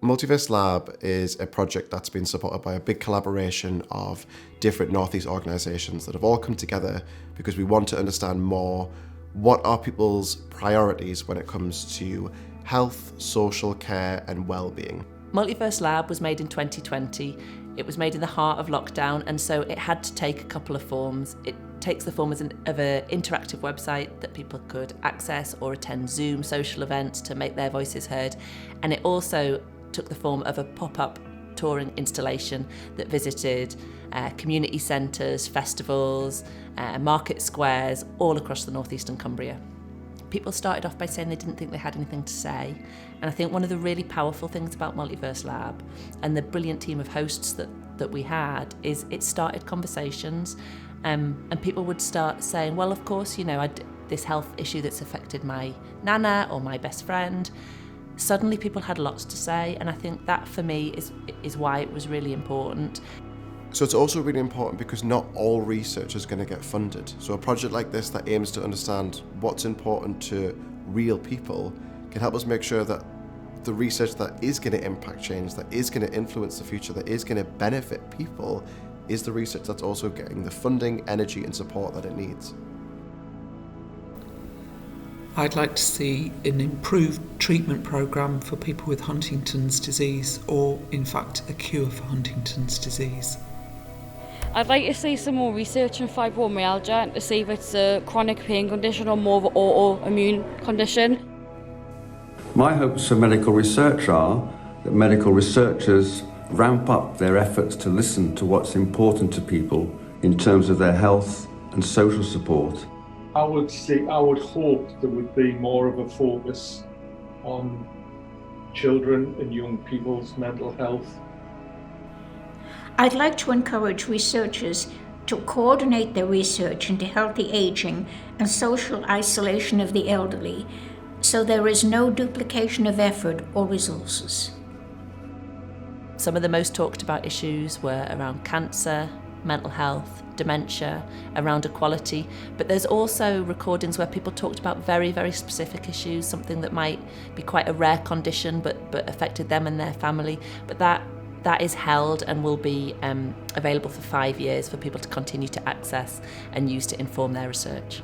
Multiverse Lab is a project that's been supported by a big collaboration of different Northeast organisations that have all come together because we want to understand more what are people's priorities when it comes to health, social care and wellbeing. Multiverse Lab was made in 2020. It was made in the heart of lockdown, and so it had to take a couple of forms. It takes the form of an interactive website that people could access or attend Zoom social events to make their voices heard. And it also took the form of a pop-up touring installation that visited community centres, festivals, market squares all across the Northeast and Cumbria. People started off by saying they didn't think they had anything to say. And I think one of the really powerful things about Multiverse Lab and the brilliant team of hosts that we had is it started conversations, and people would start saying, well, of course, this health issue that's affected my nana or my best friend. Suddenly people had lots to say, and I think that for me is why it was really important. So it's also really important because not all research is going to get funded. So a project like this that aims to understand what's important to real people can help us make sure that the research that is going to impact change, that is going to influence the future, that is going to benefit people, is the research that's also getting the funding, energy and support that it needs. I'd like to see an improved treatment programme for people with Huntington's disease, or in fact a cure for Huntington's disease. I'd like to see some more research on fibromyalgia to see if it's a chronic pain condition or more of an autoimmune condition. My hopes for medical research are that medical researchers ramp up their efforts to listen to what's important to people in terms of their health and social support. I would hope there would be more of a focus on children and young people's mental health. I'd like to encourage researchers to coordinate their research into healthy aging and social isolation of the elderly, so there is no duplication of effort or resources. Some of the most talked about issues were around cancer, mental health, dementia, around equality, but there's also recordings where people talked about very, very specific issues, something that might be quite a rare condition but affected them and their family, but that is held and will be available for 5 years for people to continue to access and use to inform their research.